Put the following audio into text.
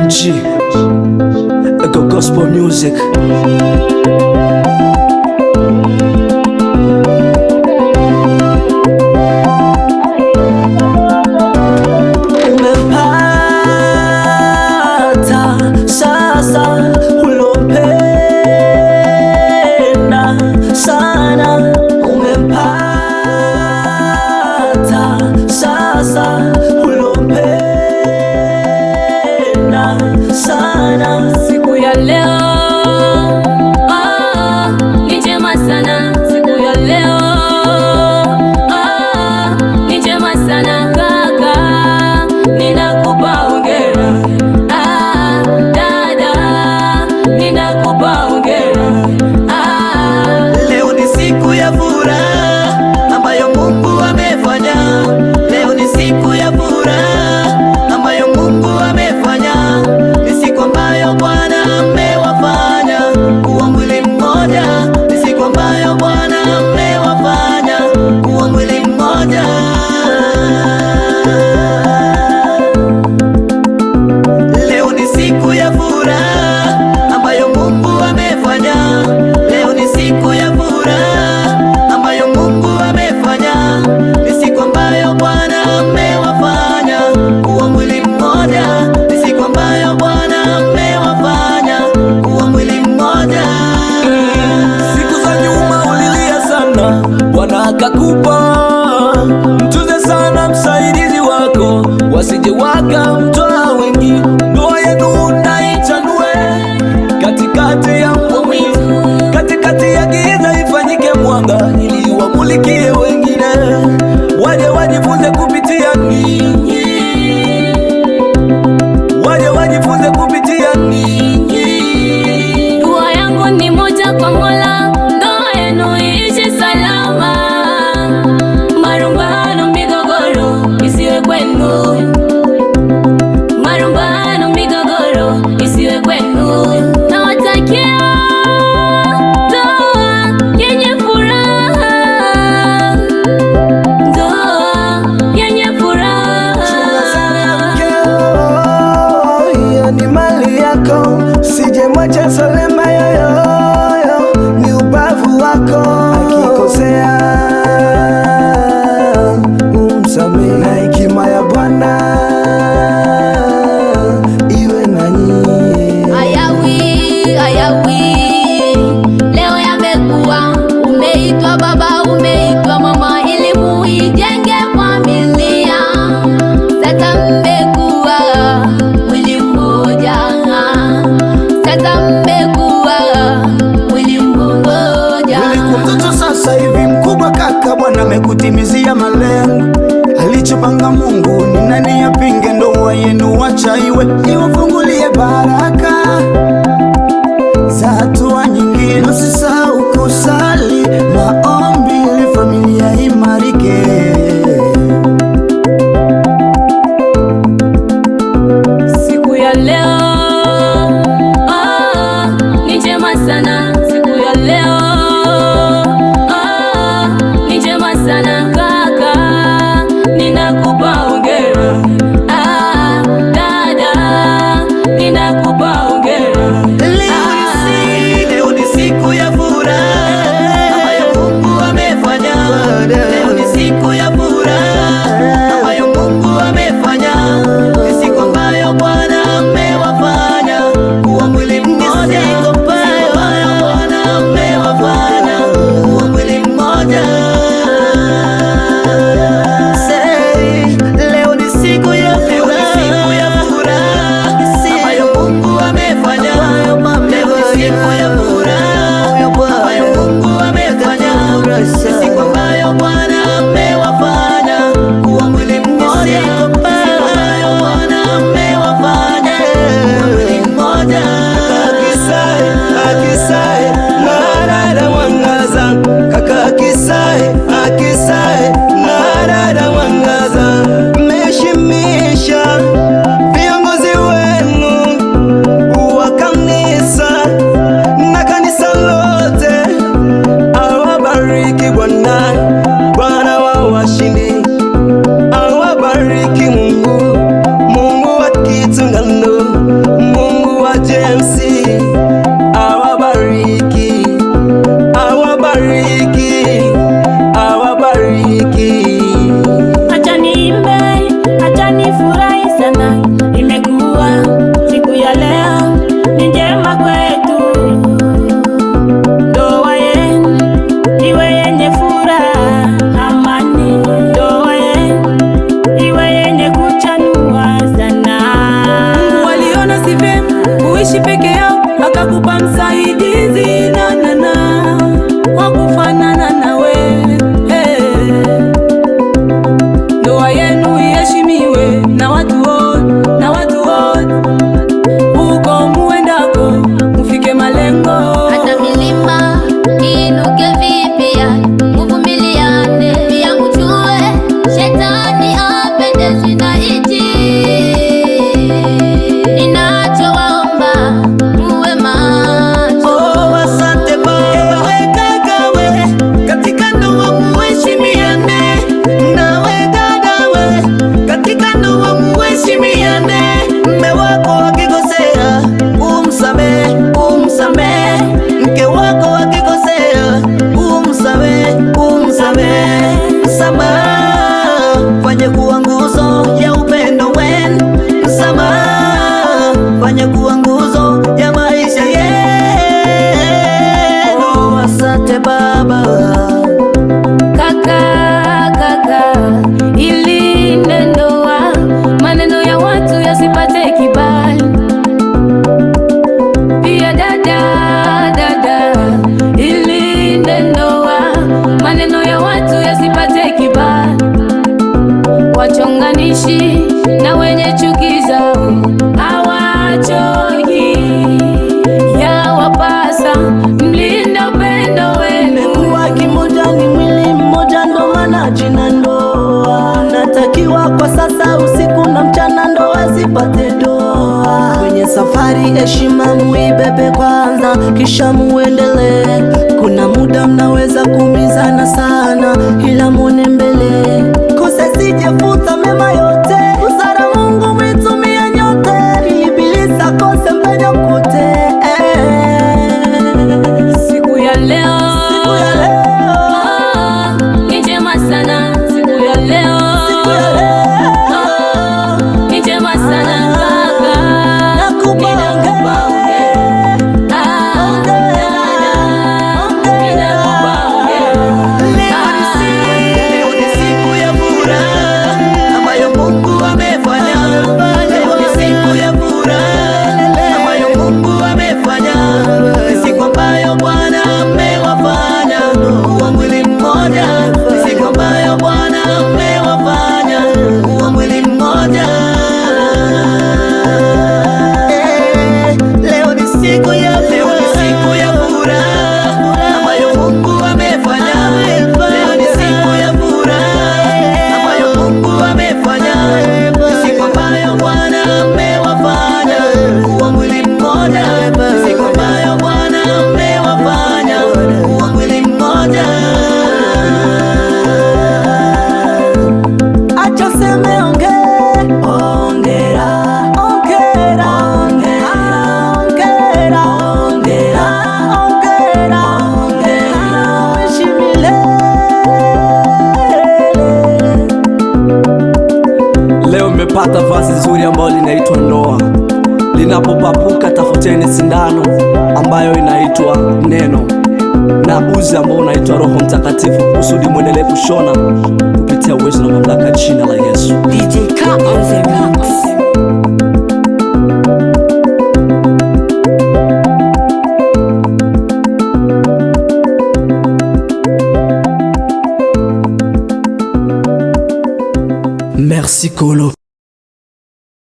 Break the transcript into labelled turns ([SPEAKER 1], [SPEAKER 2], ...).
[SPEAKER 1] MG Ego Gospel Music. Umepata sasa ulompenda sana. Umepata sasa ulompenda sana.
[SPEAKER 2] Siku ya leo sana. Imekuwa siku ya leo ni njema kwetu, ndoa yenu iwe yenye furaha, amani. Ndoa yenu iwe yenye kuchanua sana.
[SPEAKER 3] Mungu aliona si vyema kuishi peke yao, akakupa msaidizi wa kufanana nawe. Ndoa yenu iheshimiwe na watu wote, huko muendako mufike malengo.
[SPEAKER 4] Hata milima iinuke vipya, muvumiliane, pia mjue shetani apendezwi na hichi. Ninachowaomba muwe macho.
[SPEAKER 1] Oh, asante Baba. Ewe kaka we, katika ndoa muheshimiane. Nawe dada we, katika ndoa muheshimiane. Mme wako akikosea umsamehe, mke wako akikosea umsamehe. Msamaha fanye kuwa nguzo ya upendo wenu, msamaha fanye kuwa nguzo ya maisha yenu. Oh, asante Baba.
[SPEAKER 2] Kaka, ilinde ndoa, maneno ya watu yasipate kibali. Pia dada, ilinde ndoa, maneno ya watu yasipate kibali. Wachonganishi na wenye chuki zao hawachoki, yawapasa mlinde upendo wenu.
[SPEAKER 1] Kuwa kimoja ni mwili mmoja, ndo maana jina ndoa. Natakiwa kwa sasa usiku na mchana, ndoa zipate doa. Kwenye safari heshima muibebe kwanza, kisha muendelee. Kuna muda mnaweza kuumizana sana, ila muone mbele. Kosa sijafuta mema yote, busara Mungu mlitumia nyote. Ibilisi akose mpenyo kote.
[SPEAKER 2] Siku ya leo ni njema sana. Siku ya leo ni njema sana kaka,
[SPEAKER 1] Nakupa
[SPEAKER 2] ninakupa hongera. Ninakupa hongera.
[SPEAKER 1] Leo ni siku ya furaha ambayo Mungu amefanya. Leo ni siku ya furaha ambayo Mungu amefanya. Ni siku ambayo Bwana amewafanya kuwa mwili mmoja. Ni siku ambayo Bwana amewafanya kuwa mwili mmoja. Leo ni siku ya furaha ambayo Mungu amefanya. Leo ni siku ya furaha ambayo Mungu amefanya. Ni siku ambayo Bwana amewafanya kuwa mwili mmoja. Ni siku ambayo Bwana amewafanya kuwa mwili mmoja. Acha seme ongera, ishi milele. Leo mmepata vazi nzuri ambalo linaitwa ndoa. Linapopapuka tafuteni sindano ambayo inaitwa neno na uzi ambao unaitwa Roho Mtakatifu, kusudi mwendelee kushona kupitia uwezo na mamlaka jina la Yesu. DJ K on the mix. Merci Kolo.